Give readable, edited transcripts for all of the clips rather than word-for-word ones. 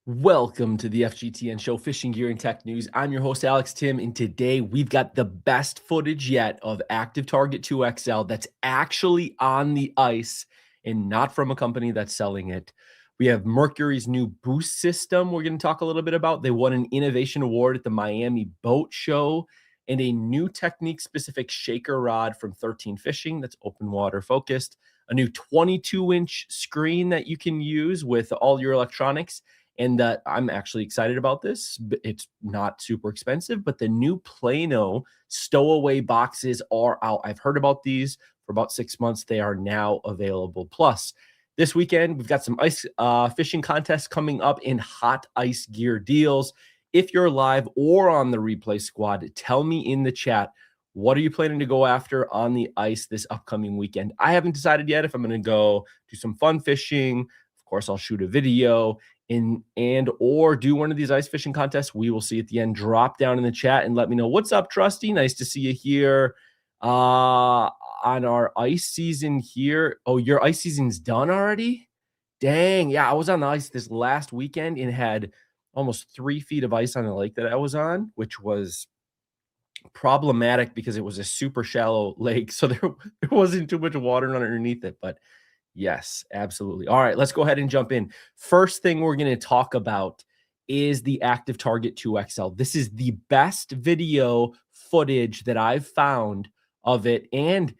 Welcome to the FGTN show, Fishing Gear and Tech News. I'm your host, Alex Tim, and today we've got the best footage yet of ActiveTarget 2XL that's actually on the ice and not from a company that's selling it. We have Mercury's new boost system we're going to talk a little bit about. They won an innovation award at the Miami Boat Show, and a new technique-specific shaker rod from 13 Fishing that's open water focused, a new 22-inch screen that you can use with all your electronics. And I'm actually excited about this. It's not super expensive, but the new Plano stowaway boxes are out. I've heard about these for about 6 months. They are now available. Plus, this weekend, we've got some ice fishing contests coming up in hot ice gear deals. If you're live or on the replay squad, tell me in the chat, what are you planning to go after on the ice this upcoming weekend? I haven't decided yet if I'm going to go do some fun fishing. Of course, I'll shoot a video or do one of these ice fishing contests. We will see at the end. Drop down in the chat and let me know. What's up, Trusty? Nice to see you here on our ice season here. Oh, your ice season's done already? Dang. Yeah, I was on the ice this last weekend and had almost 3 feet of ice on the lake that I was on, which was problematic because it was a super shallow lake. So there wasn't too much water underneath it, but yes, absolutely. All right, let's go ahead and jump in. First thing we're going to talk about is the ActiveTarget 2XL. This is the best video footage that I've found of it. And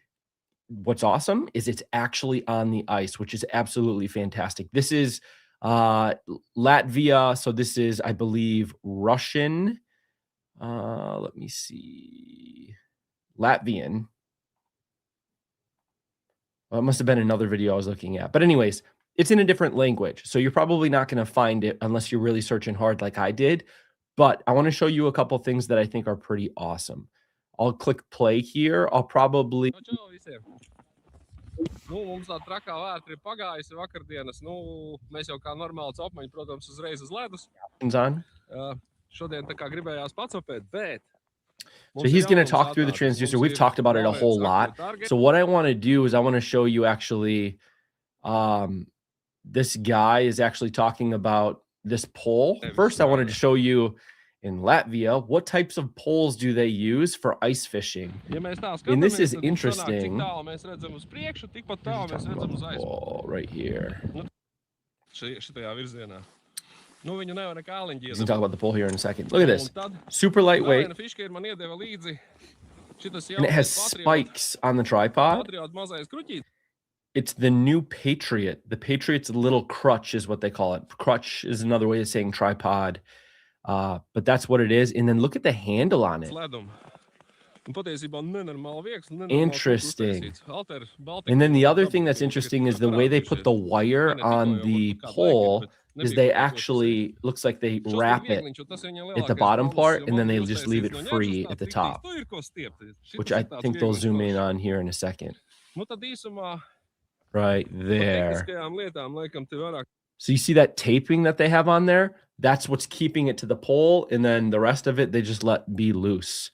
what's awesome is it's actually on the ice, which is absolutely fantastic. This is Latvia. So this is, I believe, Russian. Let me see. Latvian. Well, it must have been another video I was looking at. But anyways, it's in a different language. So you're probably not going to find it unless you're really searching hard like I did. But I want to show you a couple things that I think are pretty awesome. I'll click play here. I'll probably... Nu, mums tā trakā vētra ir pagājusi vakardienas. Nu, mēs jau kā normāli copmaņi, protams, uzreiz uz ledus. Šodien tā kā gribējās pacopēt, bet... So he's going to talk through the transducer. We've talked about it a whole lot. So what I want to do is I want to show you actually, this guy is actually talking about this pole. First, I wanted to show you in Latvia, what types of poles do they use for ice fishing? And this is interesting. Oh, right here. We can talk about the pole here in a second. Look at this. Super lightweight. And it has spikes on the tripod. It's the new Patriot. The Patriot's little crutch is what they call it. Crutch is another way of saying tripod. But that's what it is. And then look at the handle on it. Interesting. And then the other thing that's interesting is the way they put the wire on the pole is they actually, looks like they wrap it at the bottom part and then they just leave it free at the top, which I think they'll zoom in on here in a second. Right there. So you see that taping that they have on there? That's what's keeping it to the pole, and then the rest of it, they just let be loose.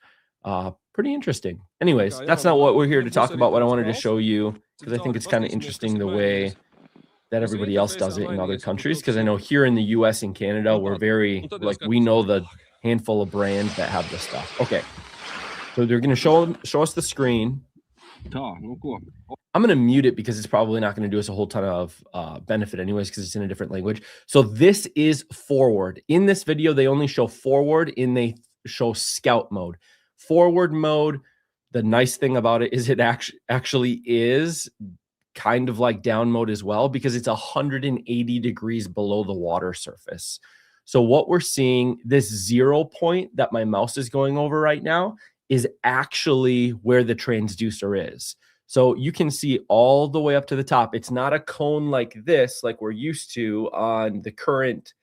Pretty interesting. Anyways, that's not what we're here to talk about. What I wanted to show you, because I think it's kind of interesting the way that everybody else does it in other countries, because I know here in the US and Canada, we're very, like, we know the handful of brands that have this stuff. Okay, so they're going to show us the screen. I'm going to mute it because it's probably not going to do us a whole ton of benefit anyways, because it's in a different language. So this is forward. In this video, they only show forward and they show scout mode. Forward mode, the nice thing about it is it actually is kind of like down mode as well, because it's 180 degrees below the water surface. So what we're seeing, this 0 point that my mouse is going over right now is actually where the transducer is. So you can see all the way up to the top. It's not a cone like this, like we're used to on the current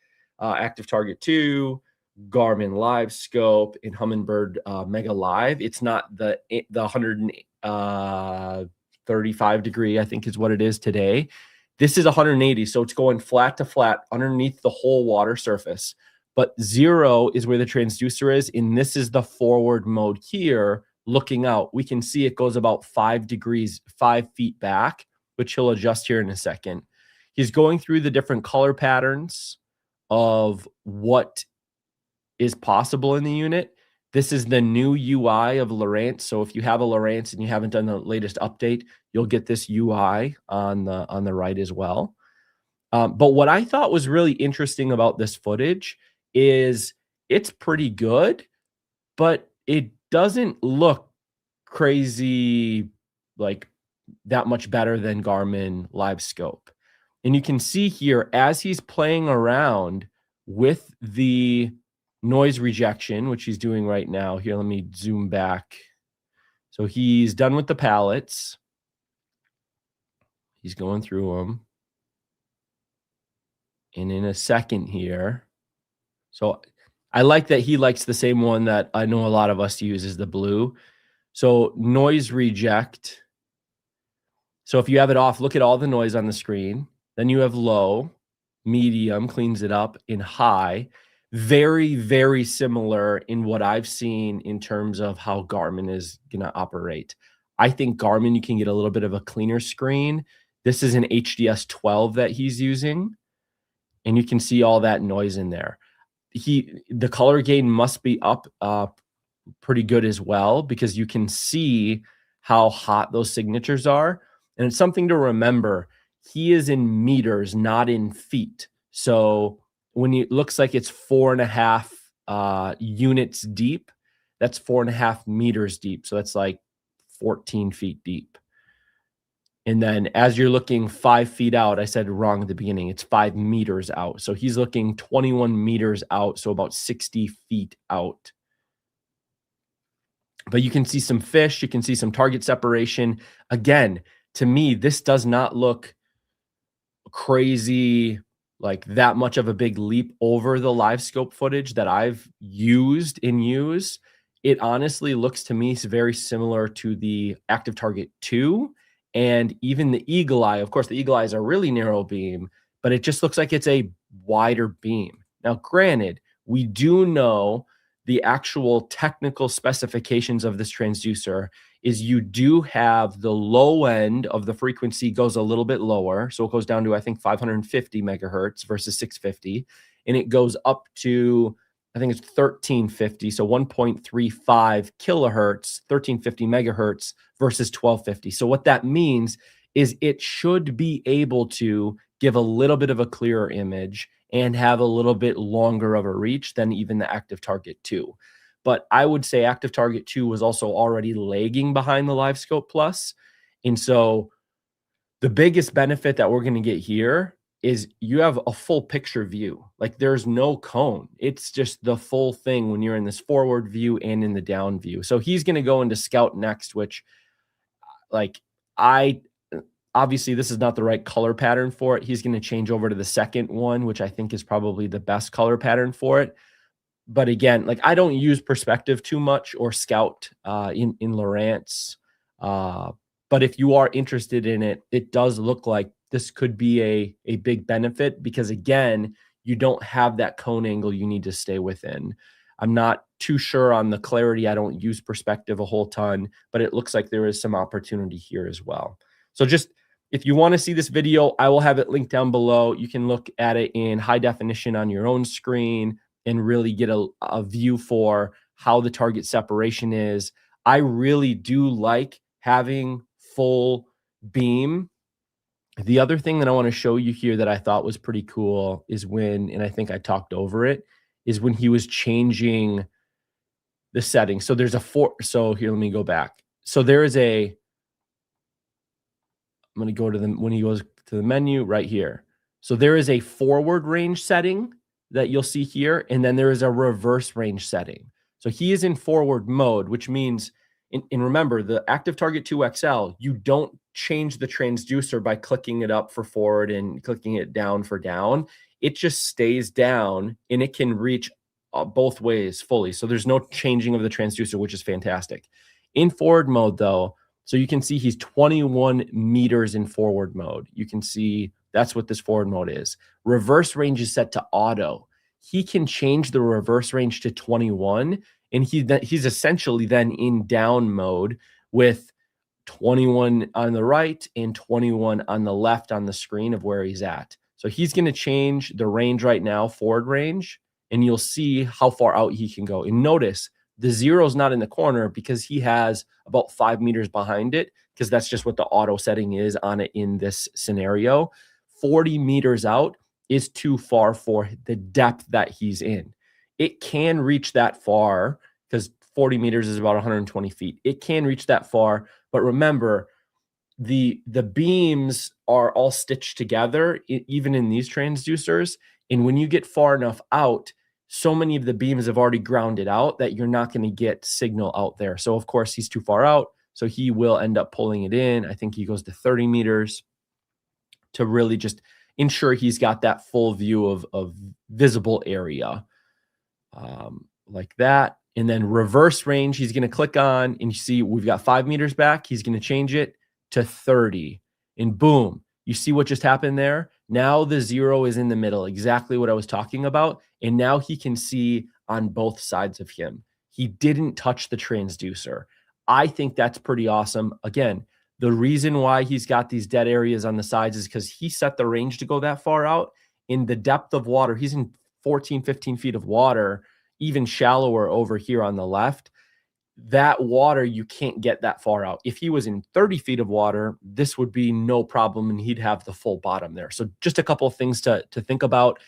ActiveTarget 2, Garmin Live Scope, and Humminbird Mega Live. It's not the 135 degree, I think is what it is today. This is 180, so it's going flat to flat underneath the whole water surface. But 0 is where the transducer is, and this is the forward mode here, looking out. We can see it goes about 5 degrees, 5 feet back, which he'll adjust here in a second. He's going through the different color patterns of what is possible in the unit. This is the new UI of Lowrance. So if you have a Lowrance and you haven't done the latest update, you'll get this UI on the right as well. But what I thought was really interesting about this footage is it's pretty good, but it doesn't look crazy, like that much better than Garmin Live Scope. And you can see here as he's playing around with the noise rejection, which he's doing right now. Here, let me zoom back. So he's done with the pallets. He's going through them. And in a second here, so I like that he likes the same one that I know a lot of us use, is the blue. So noise reject. So if you have it off, look at all the noise on the screen. Then you have low, medium, cleans it up, and high. Very, very similar in what I've seen in terms of how Garmin is going to operate. I think Garmin, you can get a little bit of a cleaner screen. This is an HDS 12 that he's using, and you can see all that noise in there. The color gain must be up pretty good as well, because you can see how hot those signatures are. And it's something to remember. He is in meters, not in feet. So when it looks like it's 4.5 units deep, that's 4.5 meters deep. So that's like 14 feet deep. And then as you're looking 5 feet out, I said wrong at the beginning, it's 5 meters out. So he's looking 21 meters out, so about 60 feet out. But you can see some fish, you can see some target separation. Again, to me, this does not look crazy, like that much of a big leap over the live scope footage that I've used and use. It honestly looks to me very similar to the ActiveTarget 2 and even the Eagle Eye. Of course, the Eagle Eye is a really narrow beam, but it just looks like it's a wider beam. Now, granted, we do know the actual technical specifications of this transducer is you do have the low end of the frequency goes a little bit lower. So it goes down to, I think, 550 megahertz versus 650. And it goes up to, I think it's 1350. So 1.35 kilohertz, 1350 megahertz versus 1250. So what that means is it should be able to give a little bit of a clearer image and have a little bit longer of a reach than even the ActiveTarget 2. But I would say ActiveTarget 2 was also already lagging behind the Live Scope Plus. And so the biggest benefit that we're going to get here is you have a full picture view. Like there's no cone. It's just the full thing when you're in this forward view and in the down view. So he's going to go into Scout next, which obviously this is not the right color pattern for it. He's going to change over to the second one, which I think is probably the best color pattern for it. But again, like I don't use perspective too much or Scout in Lowrance. But if you are interested in it, it does look like this could be a big benefit because again, you don't have that cone angle you need to stay within. I'm not too sure on the clarity. I don't use perspective a whole ton, but it looks like there is some opportunity here as well. So just if you want to see this video, I will have it linked down below. You can look at it in high definition on your own screen and really get a view for how the target separation is. I really do like having full beam. The other thing that I want to show you here that I thought was pretty cool is when, and I think I talked over it, is when he was changing the settings. So there's so here, let me go back. So there is I'm going to go to when he goes to the menu right here. So there is a forward range setting that you'll see here, and then there is a reverse range setting. So he is in forward mode, which means, and remember, the ActiveTarget 2 XL, you don't change the transducer by clicking it up for forward and clicking it down for down. It just stays down, and it can reach both ways fully. So there's no changing of the transducer, which is fantastic. In forward mode, though, so you can see he's 21 meters in forward mode. You can see that's what this forward mode is. Reverse range is set to auto. He can change the reverse range to 21, and he's essentially then in down mode with 21 on the right and 21 on the left on the screen of where he's at. So he's going to change the range right now, forward range, and you'll see how far out he can go. And notice the 0 is not in the corner because he has about 5 meters behind it, because that's just what the auto setting is on it in this scenario. 40 meters out is too far for the depth that he's in. It can reach that far because 40 meters is about 120 feet. It can reach that far, but remember, the beams are all stitched together, even in these transducers. And when you get far enough out, so many of the beams have already grounded out that you're not going to get signal out there. So of course he's too far out, so he will end up pulling it in. I think he goes to 30 meters to really just ensure he's got that full view of visible area, like that. And then reverse range, he's going to click on, and you see we've got 5 meters back. He's going to change it to 30, and boom, you see what just happened there? Now the 0 is in the middle, exactly what I was talking about. And now he can see on both sides of him. He didn't touch the transducer. I think that's pretty awesome. Again, the reason why he's got these dead areas on the sides is because he set the range to go that far out. In the depth of water, he's in 14, 15 feet of water, even shallower over here on the left. That water, you can't get that far out. If he was in 30 feet of water, this would be no problem, and he'd have the full bottom there. So just a couple of things to think about,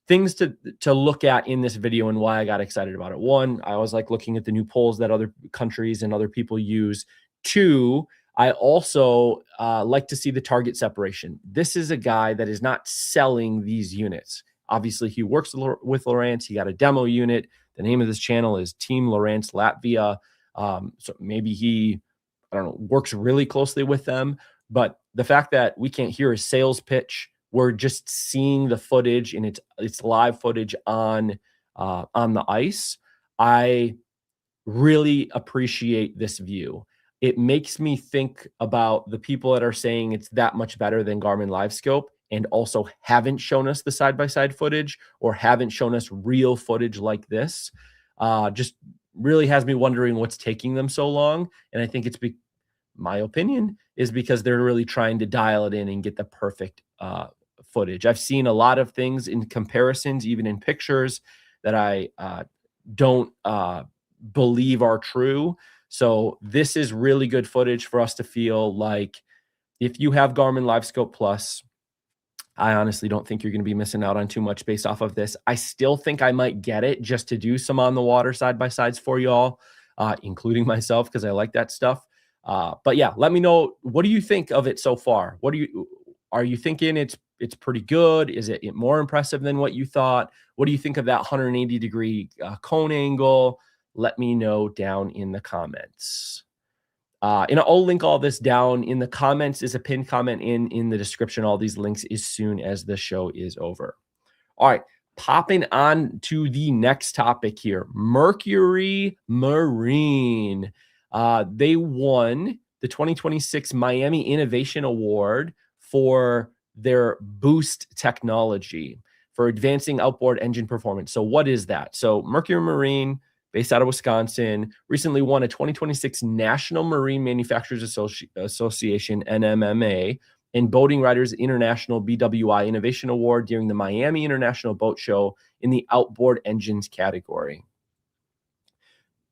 things to look at in this video, and why I got excited about it. One, I always like looking at the new polls that other countries and other people use. Two, I also like to see the target separation. This is a guy that is not selling these units. Obviously, he works with Lowrance. He got a demo unit. The name of this channel is Team Lowrance Latvia. So maybe he, I don't know, works really closely with them. But the fact that we can't hear his sales pitch, we're just seeing the footage, and it's live footage on the ice. I really appreciate this view. It makes me think about the people that are saying it's that much better than Garmin LiveScope, and also haven't shown us the side-by-side footage or haven't shown us real footage like this. Just really has me wondering what's taking them so long. And I think it's, my opinion is because they're really trying to dial it in and get the perfect footage. I've seen a lot of things in comparisons, even in pictures, that I don't believe are true. So this is really good footage for us to feel like if you have Garmin LiveScope Plus, I honestly don't think you're going to be missing out on too much based off of this. I still think I might get it just to do some on the water side-by-sides for y'all, including myself, because I like that stuff. But yeah, let me know, what do you think of it so far? Are you thinking it's pretty good? Is it more impressive than what you thought? What do you think of that 180-degree cone angle? Let me know down in the comments. And I'll link all this down in the comments. Is a pinned comment in the description. All these links as soon as the show is over. All right, popping on to the next topic here. Mercury Marine. They won the 2026 Miami Innovation Award for their boost technology for advancing outboard engine performance. So what is that? So Mercury Marine, based out of Wisconsin, recently won a 2026 National Marine Manufacturers Association, NMMA, and Boating Writers International BWI Innovation Award during the Miami International Boat Show in the outboard engines category.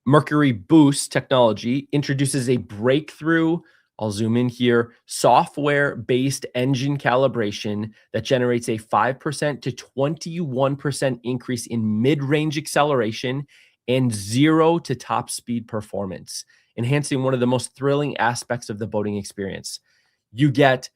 Mercury Boost technology introduces a breakthrough, I'll zoom in here, software-based engine calibration that generates a 5% to 21% increase in mid-range acceleration and 0 to top speed performance, enhancing one of the most thrilling aspects of the boating experience. You get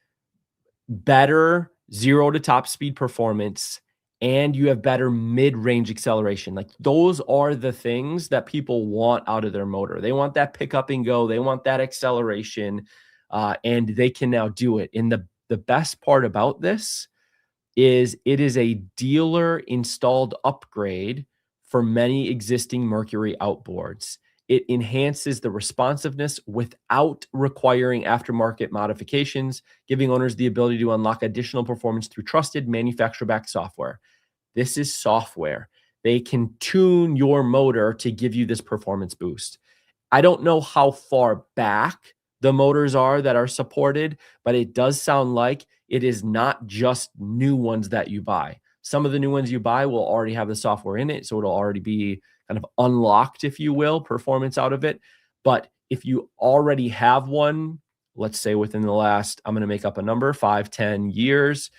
better 0 to top speed performance, and you have better mid-range acceleration. Like, those are the things that people want out of their motor. They want that pick up and go. They want that acceleration, and they can now do it. And the best part about this is it is a dealer installed upgrade for many existing Mercury outboards. It enhances the responsiveness without requiring aftermarket modifications, giving owners the ability to unlock additional performance through trusted manufacturer-backed software. This is software. They can tune your motor to give you this performance boost. I don't know how far back the motors are that are supported, but it does sound like it is not just new ones that you buy. Some of the new ones you buy will already have the software in it, so it'll already be kind of unlocked, if you will, performance out of it. But if you already have one, let's say within the last, I'm going to make up a number, 5-10 years,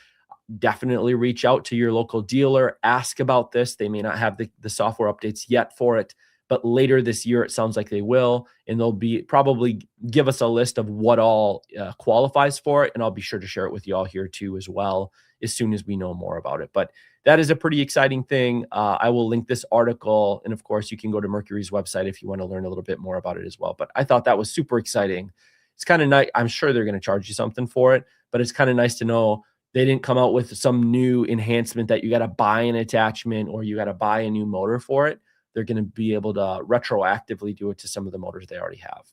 definitely reach out to your local dealer, ask about this. They may not have the software updates yet for it, but later this year, it sounds like they will, and they'll be probably give us a list of what all qualifies for it, and I'll be sure to share it with you all here too as well as soon as we know more about it. But that is a pretty exciting thing. I will link this article, and of course, you can go to Mercury's website if you want to learn a little bit more about it as well. But I thought that was super exciting. It's kind of nice. I'm sure they're going to charge you something for it, but it's kind of nice to know they didn't come out with some new enhancement that you got to buy an attachment or you got to buy a new motor for it. They're going to be able to retroactively do it to some of the motors they already have.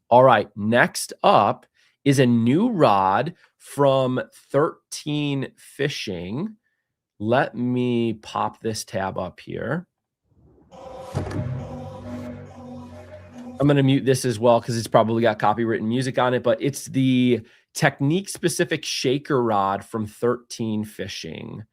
All right, next up is a new rod from 13 Fishing. Let me pop this tab up here. I'm going to mute this as well because it's probably got copywritten music on it, but it's the technique-specific shaker rod from 13 Fishing.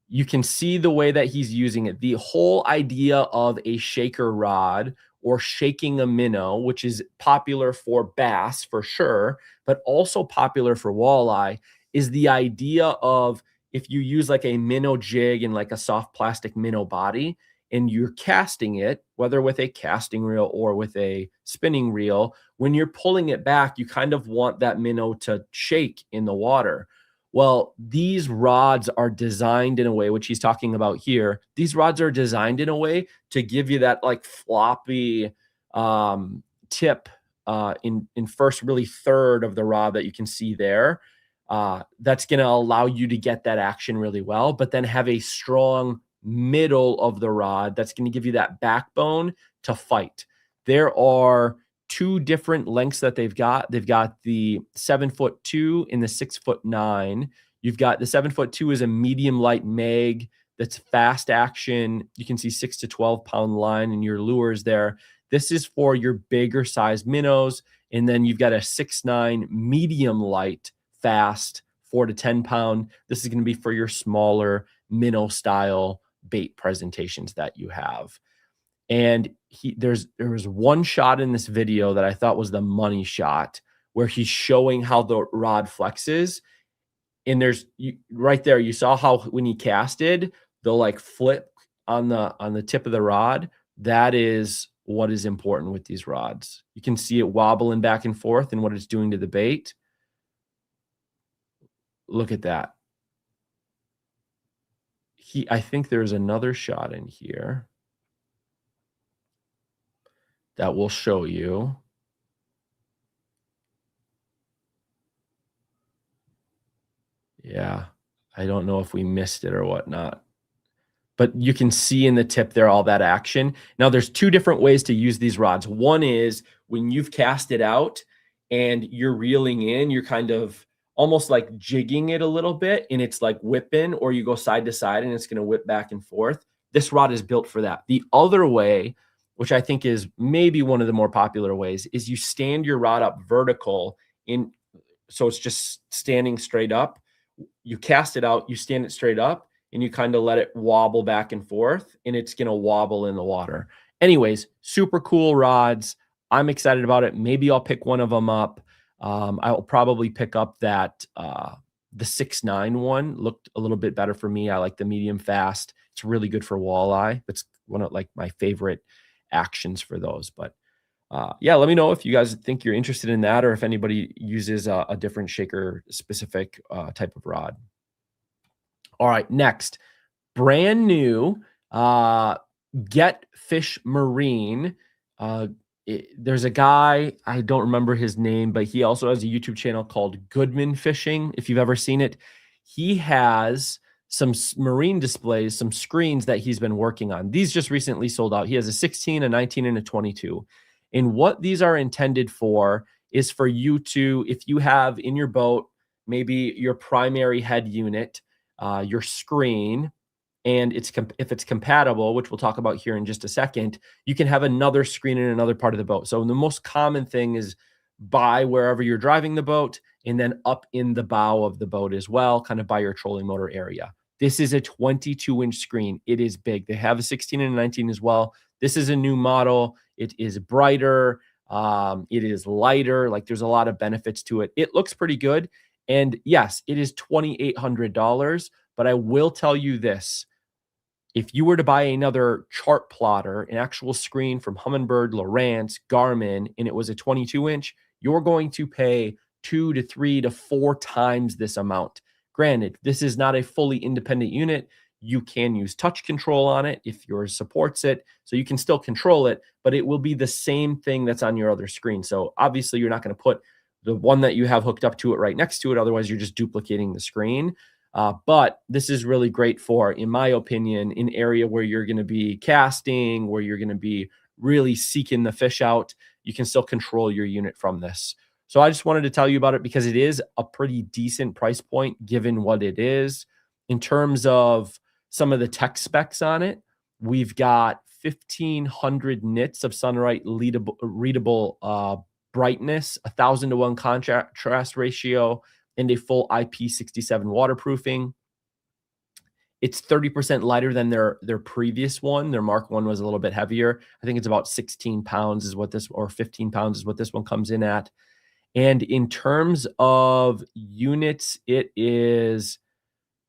You can see the way that he's using it. The whole idea of a shaker rod or shaking a minnow, which is popular for bass for sure, but also popular for walleye, is the idea of if you use like a minnow jig and like a soft plastic minnow body, and you're casting it, whether with a casting reel or with a spinning reel, when you're pulling it back, you kind of want that minnow to shake in the water. Well, these rods are designed in a way, which he's talking about here. These rods are designed in a way to give you that like floppy tip in first really third of the rod that you can see there. That's going to allow you to get that action really well, but then have a strong middle of the rod that's going to give you that backbone to fight. There are two different lengths that they've got. They've got the 7'2" and the 6'9". You've got the 7'2" is a medium light mag that's fast action. You can see 6 to 12 pound line in your lures there. This is for your bigger size minnows. And then you've got a 6'9" medium light fast 4 to 10 pound. This is going to be for your smaller minnow style bait presentations that you have. And there was one shot in this video that I thought was the money shot where he's showing how the rod flexes. And right there, you saw how when he casted, they'll like flip on the tip of the rod. That is what is important with these rods. You can see it wobbling back and forth and what it's doing to the bait. Look at that. I think there's another shot in here that will show you. Yeah, I don't know if we missed it or whatnot, but you can see in the tip there all that action. Now, there's two different ways to use these rods. One is when you've cast it out and you're reeling in, you're kind of almost like jigging it a little bit, and it's like whipping, or you go side to side and it's going to whip back and forth. This rod is built for that. The other way, which I think is maybe one of the more popular ways, is you stand your rod up vertical so it's just standing straight up. You cast it out, you stand it straight up, and you kind of let it wobble back and forth, and it's going to wobble in the water. Anyways, super cool rods. I'm excited about it. Maybe I'll pick one of them up. I'll probably pick up that the 6'9" one. Looked a little bit better for me. I like the medium fast. It's really good for walleye. It's one of like my favorite actions for those. But yeah, let me know if you guys think you're interested in that, or if anybody uses a different shaker specific type of rod. All right, next, brand new Get Fish Marine. There's a guy, I don't remember his name, but he also has a YouTube channel called Goodman Fishing. If you've ever seen it, he has some marine displays, some screens that he's been working on. These just recently sold out. He has a 16, a 19, and a 22. And what these are intended for is for you to, if you have in your boat, maybe your primary head unit, your screen, and if it's compatible, which we'll talk about here in just a second, you can have another screen in another part of the boat. So the most common thing is by wherever you're driving the boat, and then up in the bow of the boat as well, kind of by your trolling motor area. This is a 22-inch screen. It is big. They have a 16 and a 19 as well. This is a new model. It is brighter. It is lighter. Like, there's a lot of benefits to it. It looks pretty good. And yes, it is $2,800, but I will tell you this. If you were to buy another chart plotter, an actual screen from Humminbird, Lowrance, Garmin, and it was a 22-inch, you're going to pay 2 to 3 to 4 times this amount. Granted, this is not a fully independent unit. You can use touch control on it if yours supports it, so you can still control it, but it will be the same thing that's on your other screen. So obviously, you're not going to put the one that you have hooked up to it right next to it. Otherwise, you're just duplicating the screen. But this is really great for, in my opinion, an area where you're going to be casting, where you're going to be really seeking the fish out. You can still control your unit from this. So I just wanted to tell you about it because it is a pretty decent price point given what it is. In terms of some of the tech specs on it, we've got 1,500 nits of Sunlight readable brightness, 1,000-to-1 contrast ratio, and a full IP67 waterproofing. It's 30% lighter than their previous one. Their Mark 1 was a little bit heavier. I think it's about 16 pounds is what this, or 15 pounds is what this one comes in at. And in terms of units, it is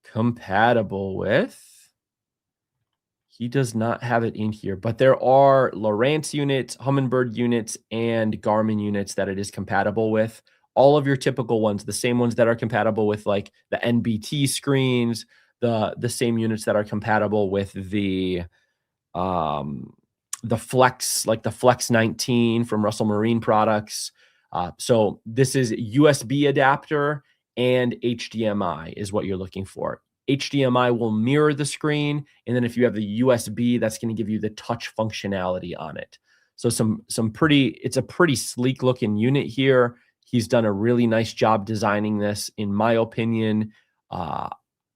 compatible with, he does not have it in here, but there are Lowrance units, Humminbird units, and Garmin units that it is compatible with. All of your typical ones, the same ones that are compatible with like the NBT screens, the same units that are compatible with the Flex, like the Flex 19 from Russell Marine Products. So this is USB adapter and HDMI is what you're looking for. HDMI will mirror the screen, and then if you have the USB, that's going to give you the touch functionality on it. So it's a pretty sleek looking unit here. He's done a really nice job designing this, in my opinion.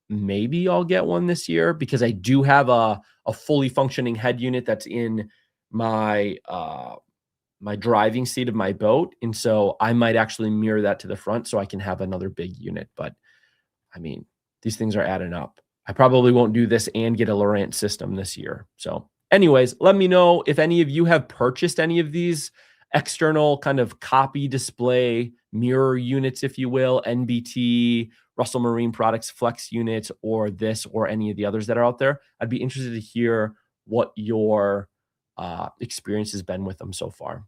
Maybe I'll get one this year because I do have a fully functioning head unit that's in my my driving seat of my boat, and so I might actually mirror that to the front so I can have another big unit. But I mean, these things are adding up. I probably won't do this and get a Lowrance system this year. So anyways, let me know if any of you have purchased any of these external kind of copy display mirror units, if you will, NBT, Russell Marine Products Flex units, or this, or any of the others that are out there. I'd be interested to hear what your experience has been with them so far.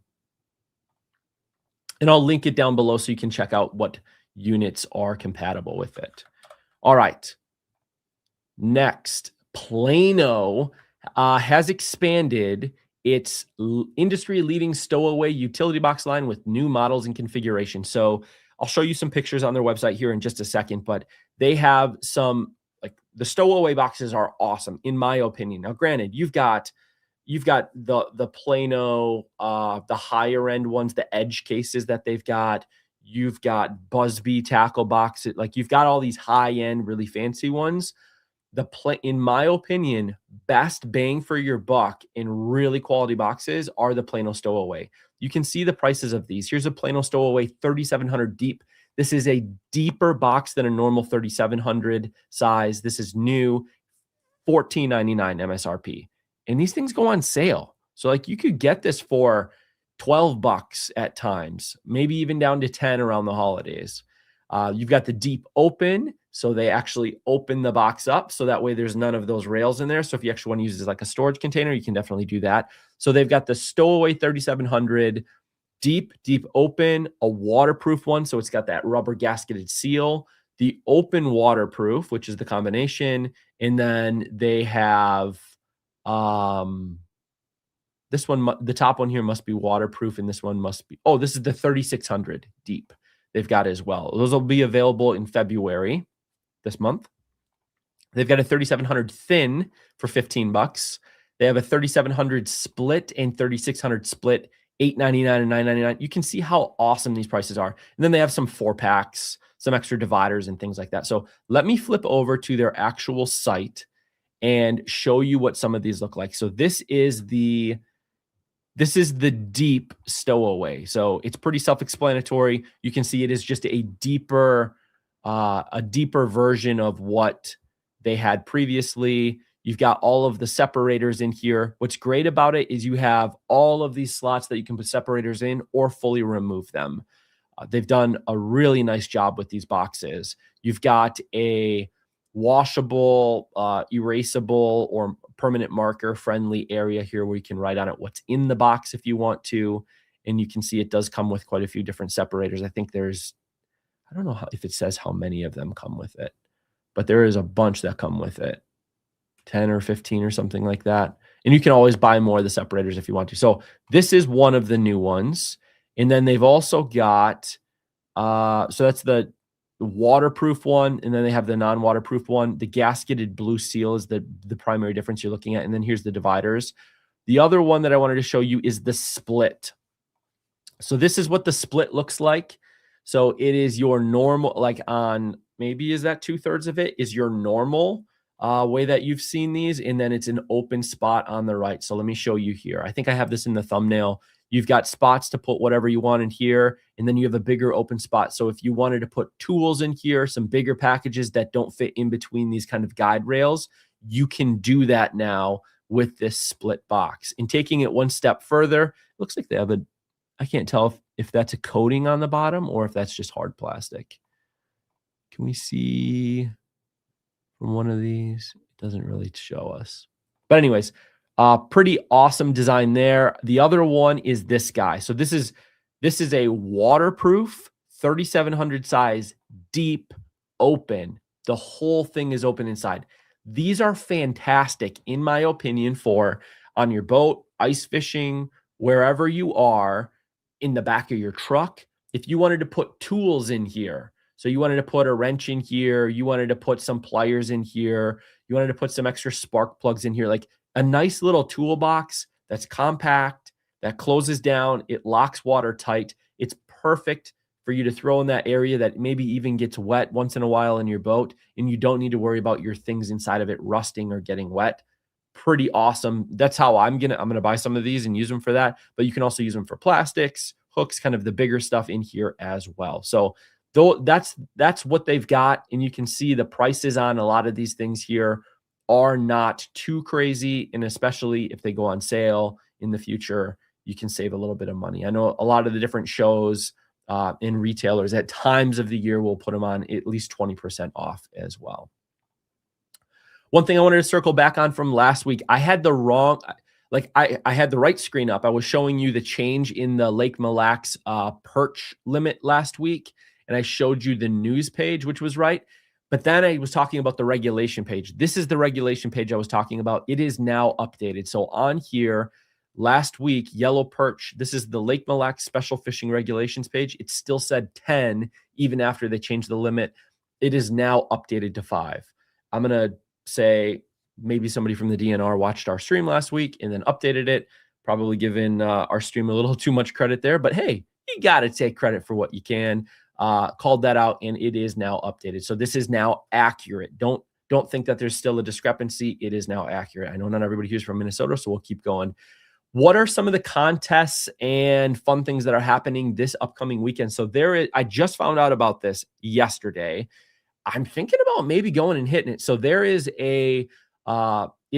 And I'll link it down below so you can check out what units are compatible with it. All right. Next, Plano has expanded its industry-leading stowaway utility box line with new models and configuration. So I'll show you some pictures on their website here in just a second, but they have some, like, the stowaway boxes are awesome, in my opinion. Now, granted, you've got the Plano, the higher end ones, the edge cases that they've got. You've got Busby tackle boxes. Like, you've got all these high end, really fancy ones. In my opinion, best bang for your buck in really quality boxes are the Plano stowaway. You can see the prices of these. Here's a Plano stowaway, 3,700 deep. This is a deeper box than a normal 3,700 size. This is new, $14.99 MSRP. And these things go on sale. So like, you could get this for $12 at times, maybe even down to 10 around the holidays. You've got the deep open. So they actually open the box up. So that way there's none of those rails in there. So if you actually want to use it as like a storage container, you can definitely do that. So they've got the stowaway 3,700 deep open, a waterproof one. So it's got that rubber gasketed seal, the open waterproof, which is the combination. And then they have, this one, the top one here must be waterproof. And this one must be, oh, this is the 3,600 deep they've got as well. Those will be available in February this month. They've got a 3,700 thin for $15. They have a 3,700 split and 3,600 split, $8.99 and $9.99. You can see how awesome these prices are. And then they have some 4-packs, some extra dividers and things like that. So let me flip over to their actual site and show you what some of these look like. So this is the This is the deep stowaway. So it's pretty self-explanatory. You can see it is just a deeper version of what they had previously. You've got all of the separators in here. What's great about it is you have all of these slots that you can put separators in or fully remove them. They've done a really nice job with these boxes. You've got a washable, erasable, or permanent marker friendly area here where you can write on it what's in the box if you want to. And you can see it does come with quite a few different separators. I think I don't know if it says how many of them come with it, but there is a bunch that come with it, 10 or 15 or something like that. And you can always buy more of the separators if you want to. So this is one of the new ones. And then they've also got, so that's the waterproof one, and then they have the non-waterproof one. The gasketed blue seal is the primary difference you're looking at, and then here's the dividers. The other one that I wanted to show you is the split. So this is what the split looks like. So it is your normal, like on maybe is that 2/3 of it is your normal way that you've seen these, and then it's an open spot on the right. So let me show you here. I think I have this in the thumbnail. You've got spots to put whatever you want in here, and then you have a bigger open spot. So if you wanted to put tools in here, some bigger packages that don't fit in between these kind of guide rails, you can do that now with this split box. And taking it one step further, it looks like they have I can't tell if that's a coating on the bottom or if that's just hard plastic. Can we see from one of these? It doesn't really show us. But anyways, pretty awesome design there. The other one is this guy. So this is a waterproof 3700 size, deep, open. The whole thing is open inside. These are fantastic, in my opinion, for on your boat, ice fishing, wherever you are, in the back of your truck. If you wanted to put tools in here, so you wanted to put a wrench in here, you wanted to put some pliers in here, you wanted to put some extra spark plugs in here, like a nice little toolbox that's compact, that closes down, it locks watertight. It's perfect for you to throw in that area that maybe even gets wet once in a while in your boat, and you don't need to worry about your things inside of it rusting or getting wet. Pretty awesome. That's how I'm gonna buy some of these and use them for that, but you can also use them for plastics, hooks, kind of the bigger stuff in here as well. So though that's what they've got, and you can see the prices on a lot of these things here are not too crazy, and especially if they go on sale in the future, you can save a little bit of money. I know a lot of the different shows and retailers at times of the year will put them on at least 20% off as well. One thing I wanted to circle back on from last week, I had the wrong, like I had the right screen up. I was showing you the change in the Lake Mille Lacs perch limit last week, and I showed you the news page, which was right. But then I was talking about the regulation page. This is the regulation page I was talking about. It is now updated. So on here, last week, yellow perch, this is the Lake Mille Lacs special fishing regulations page. It still said 10, even after they changed the limit. It is now updated to 5. I'm going to say maybe somebody from the DNR watched our stream last week and then updated it, probably given our stream a little too much credit there, but hey, you got to take credit for what you can. Called that out, and it is now updated. So this is now accurate. Don't think that there's still a discrepancy. It is now accurate. I know not everybody here's from Minnesota, so we'll keep going. What are some of the contests and fun things that are happening this upcoming weekend? So I just found out about this yesterday. I'm thinking about maybe going and hitting it. So there is it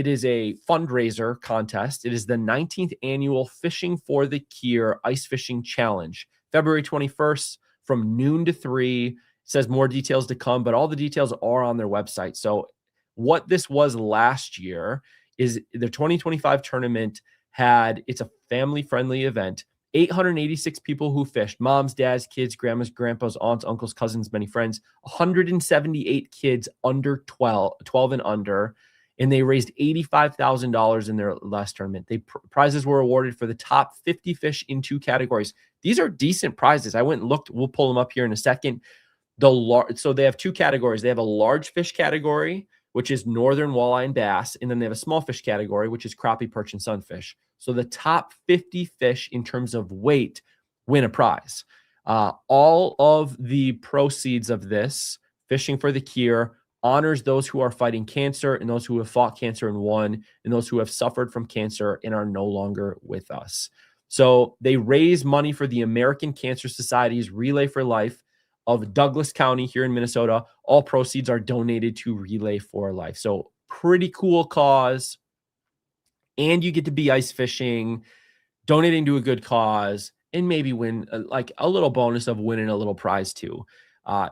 is a fundraiser contest. It is the 19th annual Fishing for the Kier Ice Fishing Challenge, February 21st from noon to 3. It says more details to come, but all the details are on their website. So what this was last year is the 2025 tournament it's a family-friendly event. 886 people who fished, moms, dads, kids, grandmas, grandpas, aunts, uncles, cousins, many friends, 178 kids under 12 and under, and they raised $85,000 in their last tournament. Prizes were awarded for the top 50 fish in 2 categories. These are decent prizes. I went and looked. We'll pull them up here in a second. So they have 2 categories. They have a large fish category, which is northern walleye and bass, and then they have a small fish category, which is crappie, perch, and sunfish. So the top 50 fish in terms of weight win a prize. All of the proceeds of this, Fishing for the Kier, honors those who are fighting cancer and those who have fought cancer and won, and those who have suffered from cancer and are no longer with us. So they raise money for the American Cancer Society's Relay for Life of Douglas County here in Minnesota. All proceeds are donated to Relay for Life. So pretty cool cause. And you get to be ice fishing, donating to a good cause, and maybe win like a little bonus of winning a little prize too.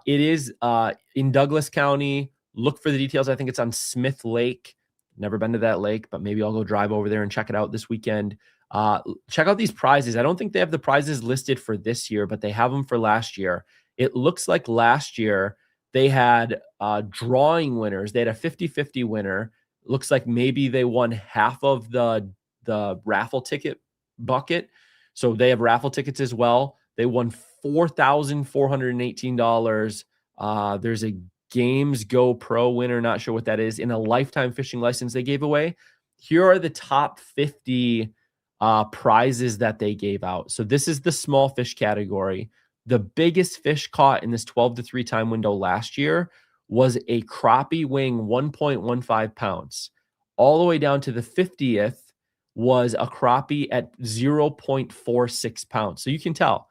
It is in Douglas County. Look for the details. I think it's on Smith Lake. Never been to that lake, but maybe I'll go drive over there and check it out this weekend. Check out these prizes. I don't think they have the prizes listed for this year, but they have them for last year. It looks like last year they had drawing winners. They had a 50-50 winner. Looks like maybe they won half of the raffle ticket bucket. So they have raffle tickets as well. They won $4,418. There's a Games Go Pro winner, not sure what that is, in a lifetime fishing license they gave away. Here are the top 50 prizes that they gave out. So this is the small fish category. The biggest fish caught in this 12-3 time window last year was a crappie weighing 1.15 pounds. All the way down to the 50th was a crappie at 0.46 pounds. So you can tell,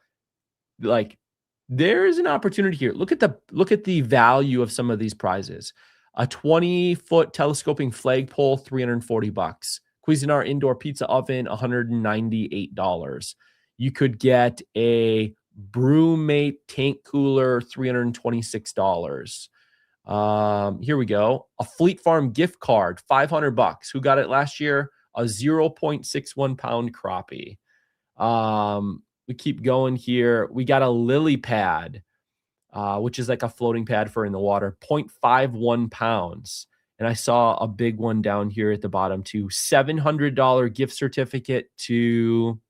like, there is an opportunity here. Look at the value of some of these prizes. A 20-foot telescoping flagpole, $340. Cuisinart indoor pizza oven, $198. You could get a Brewmate tank cooler, $326. Here we go. A Fleet Farm gift card, $500. Who got it last year? A 0.61 pound crappie. We keep going here. We got a lily pad, which is like a floating pad for in the water, 0.51 pounds. And I saw a big one down here at the bottom too. $700 gift certificate to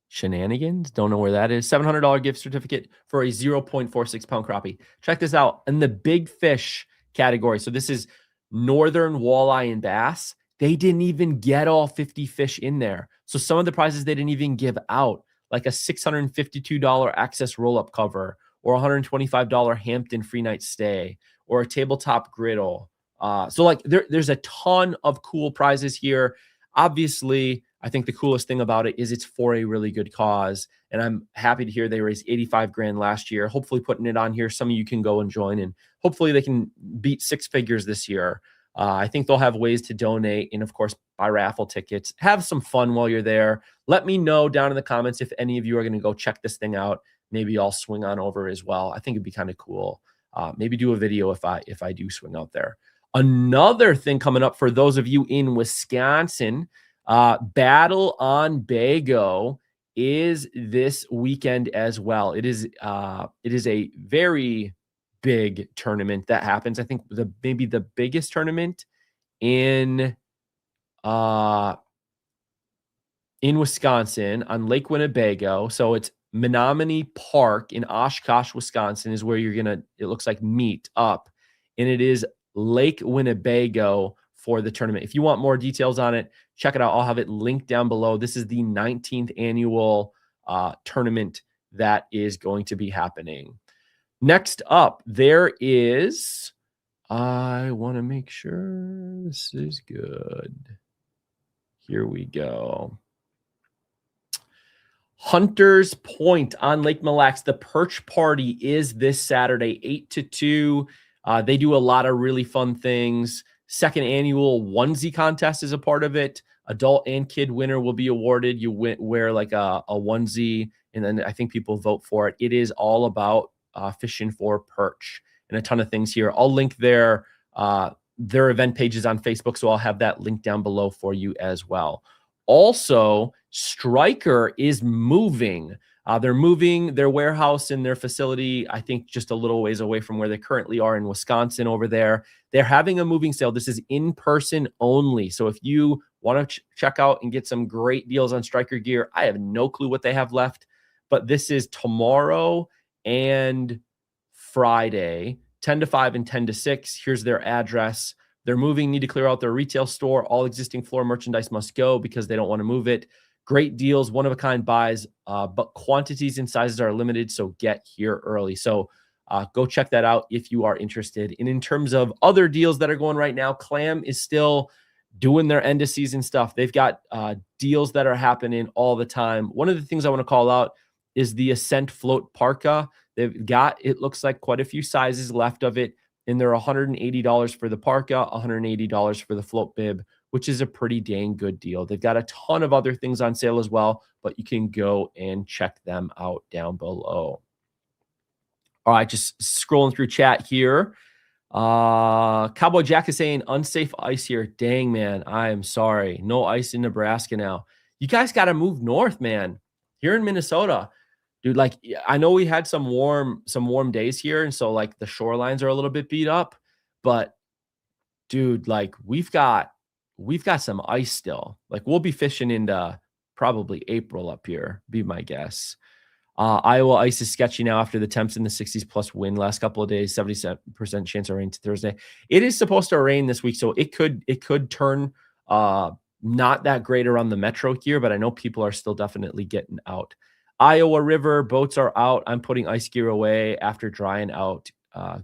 Shenanigans. Don't know where that is. $700 gift certificate for a 0.46 pound crappie. Check this out. In the big fish category, so this is northern walleye and bass. They didn't even get all 50 fish in there. So some of the prizes they didn't even give out, like a $652 access roll-up cover, or $125 Hampton free night stay, or a tabletop griddle. So like there's a ton of cool prizes here. Obviously, I think the coolest thing about it is it's for a really good cause. And I'm happy to hear they raised 85 grand last year. Hopefully putting it on here, some of you can go and join, and hopefully they can beat six figures this year. I think they'll have ways to donate and, of course, buy raffle tickets. Have some fun while you're there. Let me know down in the comments if any of you are going to go check this thing out. Maybe I'll swing on over as well. I think it'd be kind of cool. Maybe do a video if I do swing out there. Another thing coming up for those of you in Wisconsin, Battle on Bago is this weekend as well. It is a very big tournament that happens. I think maybe the biggest tournament in Wisconsin on Lake Winnebago. So it's Menominee Park in Oshkosh, Wisconsin is where you're gonna, it looks like, meet up, and it is Lake Winnebago for the tournament. If you want more details on it, check it out. I'll have it linked down below. This is the 19th annual tournament that is going to be happening. Next up, there is, I want to make sure this is good. Here we go. Hunters Point on Lake Mille Lacs. The perch party is this Saturday, 8 to 2. They do a lot of really fun things. Second annual onesie contest is a part of it. Adult and kid winner will be awarded. You wear like a onesie, and then I think people vote for it. It is all about fishing for perch and a ton of things here. I'll link their event pages on Facebook, so I'll have that link down below for you as well. Also, Striker is moving. They're moving their warehouse and their facility, I think, just a little ways away from where they currently are in Wisconsin over there. They're having a moving sale. This is in person only. So if you want to check out and get some great deals on Striker gear, I have no clue what they have left, but this is tomorrow and Friday, 10 to 5 and 10 to 6. Here's their address. They're moving, need to clear out their retail store. All existing floor merchandise must go because they don't want to move it. Great deals, one-of-a-kind buys, but quantities and sizes are limited, so get here early. So go check that out if you are interested. And in terms of other deals that are going right now, clam is still doing their end of season stuff. They've got deals that are happening all the time. One of the things I want to call out is the Ascent Float Parka. They've got, it looks like, quite a few sizes left of it, and they're $180 for the parka, $180 for the float bib, which is a pretty dang good deal. They've got a ton of other things on sale as well, but you can go and check them out down below. All right, just scrolling through chat here. Cowboy Jack is saying unsafe ice here. Dang, man, I am sorry. No ice in Nebraska now. You guys got to move north, man. Here in Minnesota, dude, like, I know we had some warm days here, and so like the shorelines are a little bit beat up, but dude, like we've got some ice still. Like we'll be fishing into probably April up here, be my guess. Iowa ice is sketchy now after the temps in the 60s plus wind last couple of days, 77% chance of rain to Thursday. It is supposed to rain this week, so it could turn not that great around the metro here, but I know people are still definitely getting out. Iowa River boats are out. I'm putting ice gear away after drying out.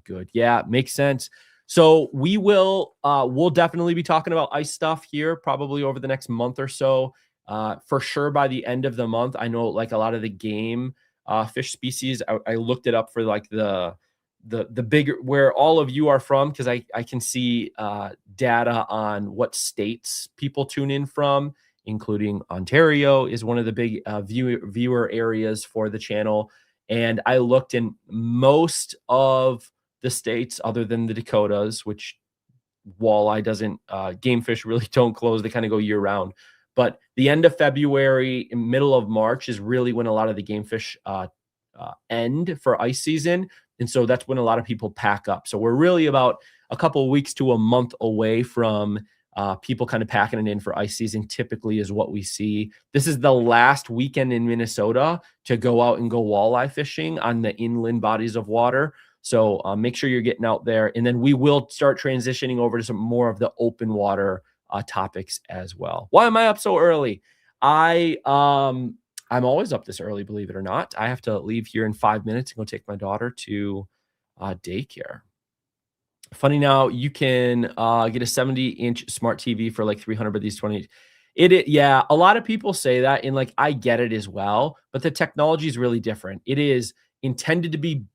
Good. Yeah, makes sense. So we will we'll definitely be talking about ice stuff here probably over the next month or so. For sure by the end of the month. I know like a lot of the game fish species, I looked it up for like the bigger, where all of you are from, because I can see data on what states people tune in from, including Ontario is one of the big viewer areas for the channel. And I looked in most of the states other than the Dakotas, which walleye doesn't, game fish really don't close. They kind of go year round. But the end of February, middle of March is really when a lot of the game fish end for ice season. And so that's when a lot of people pack up. So we're really about a couple of weeks to a month away from people kind of packing it in for ice season, typically is what we see. This is the last weekend in Minnesota to go out and go walleye fishing on the inland bodies of water. So make sure you're getting out there. And then we will start transitioning over to some more of the open water topics as well. Why am I up so early? I'm always up this early, believe it or not. I have to leave here in 5 minutes and go take my daughter to daycare. Funny now, you can get a 70-inch smart TV for like 300, but these 20. Yeah, a lot of people say that, and like I get it as well, but the technology is really different. It is intended to be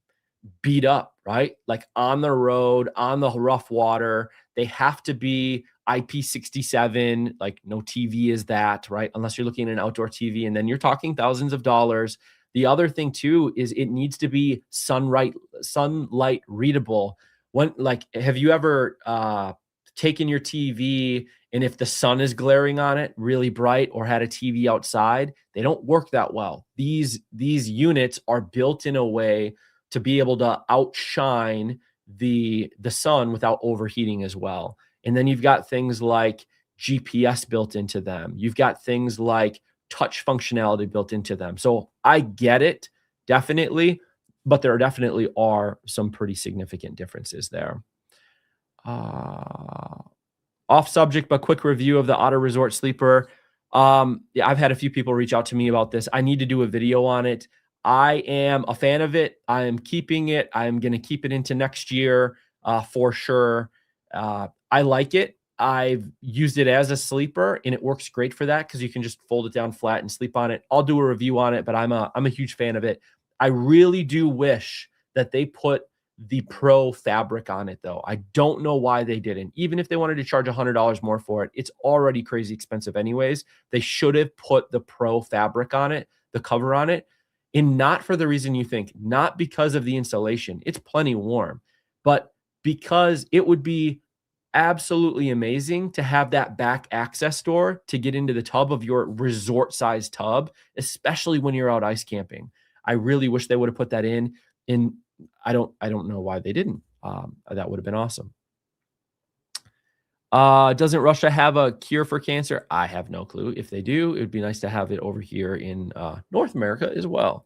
beat up, right? Like on the road, on the rough water. They have to be IP67, like no TV is that, right? Unless you're looking at an outdoor TV, and then you're talking thousands of dollars. The other thing too is it needs to be sunlight readable. When, like, have you ever taken your TV and if the sun is glaring on it really bright, or had a TV outside, they don't work that well. These units are built in a way to be able to outshine the sun without overheating as well. And then you've got things like GPS built into them. You've got things like touch functionality built into them. So I get it, definitely, but there definitely are some pretty significant differences there. Off subject, but quick review of the Otter Resort Sleeper. Yeah, I've had a few people reach out to me about this. I need to do a video on it. I am a fan of it. I am keeping it. I am going to keep it into next year for sure. I like it. I've used it as a sleeper, and it works great for that because you can just fold it down flat and sleep on it. I'll do a review on it, but I'm a huge fan of it. I really do wish that they put the Pro fabric on it, though. I don't know why they didn't. Even if they wanted to charge $100 more for it, it's already crazy expensive anyways. They should have put the Pro fabric on it, the cover on it. And not for the reason you think, not because of the insulation. It's plenty warm, but because it would be absolutely amazing to have that back access door to get into the tub of your resort size tub, especially when you're out ice camping. I really wish they would have put that in, and I don't know why they didn't. That would have been awesome. Doesn't Russia have a cure for cancer? I have no clue. If they do, it would be nice to have it over here in North America as well.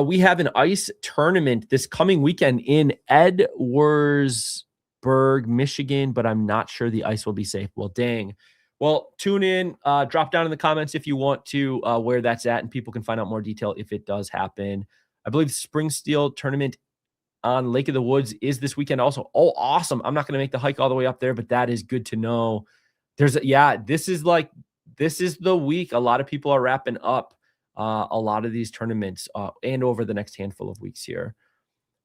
We have an ice tournament this coming weekend in Edwardsburg, Michigan, but I'm not sure the ice will be safe. Well, dang. Well, tune in, drop down in the comments if you want to where that's at, and people can find out more detail if it does happen. I believe Spring Steel tournament on Lake of the Woods is this weekend also. Oh, awesome. I'm not going to make the hike all the way up there, but that is good to know. this is the week. A lot of people are wrapping up a lot of these tournaments and over the next handful of weeks here.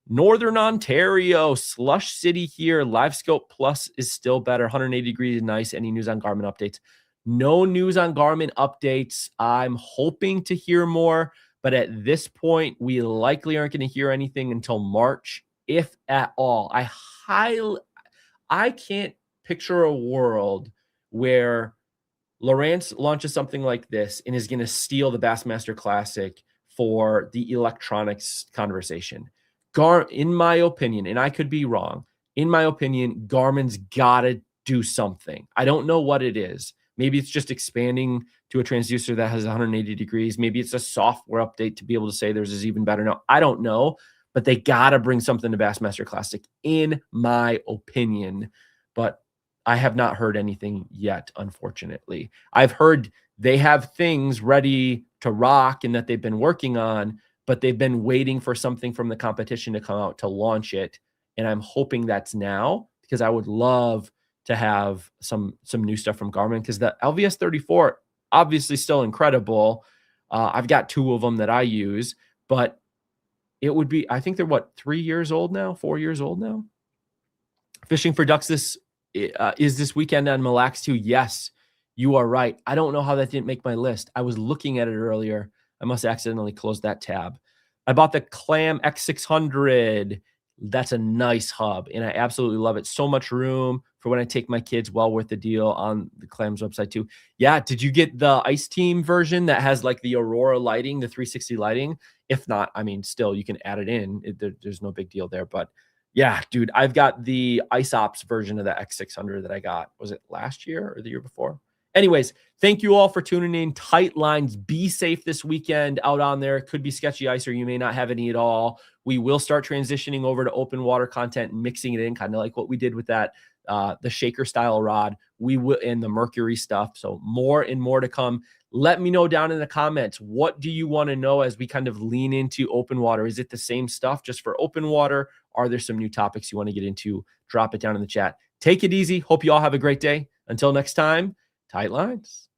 Northern Ontario, Slush City here. Live Scope Plus is still better. 180 degrees is nice. Any news on Garmin updates? No news on Garmin updates. I'm hoping to hear more, but at this point, we likely aren't going to hear anything until March, if at all. I can't picture a world where Lawrence launches something like this and is going to steal the Bassmaster Classic for the electronics conversation. In my opinion, and I could be wrong, in my opinion, Garmin's got to do something. I don't know what it is. Maybe it's just expanding to a transducer that has 180 degrees. Maybe it's a software update to be able to say theirs is even better now. I don't know, but they got to bring something to Bassmaster Classic, in my opinion. But I have not heard anything yet, unfortunately. I've heard they have things ready to rock and that they've been working on, but they've been waiting for something from the competition to come out to launch it. And I'm hoping that's now, because I would love to have some new stuff from Garmin, because the LVS 34, obviously still incredible. I've got 2 of them that I use, but it would be, I think they're 3 years old now, 4 years old now. Fishing for ducks is this weekend on Mille Lacs too? Yes, you are right. I don't know how that didn't make my list. I was looking at it earlier. I must have accidentally closed that tab. I bought the Clam X600. That's a nice hub, and I absolutely love it. So much room for when I take my kids. Well worth the deal on the Clam's website too. Yeah, did you get the Ice Team version that has like the Aurora lighting, the 360 lighting? If not, I mean, still, you can add it in. There's no big deal there, but yeah, dude, I've got the Ice Ops version of the X600 that I got. Was it last year or the year before? Anyways, thank you all for tuning in. Tight lines. Be safe this weekend out on there. It could be sketchy ice, or you may not have any at all. We will start transitioning over to open water content and mixing it in, kind of like what we did with that, the shaker style rod. We will, and the Mercury stuff. So more and more to come. Let me know down in the comments, what do you want to know as we kind of lean into open water? Is it the same stuff just for open water? Are there some new topics you want to get into? Drop it down in the chat. Take it easy. Hope you all have a great day. Until next time, tight lines.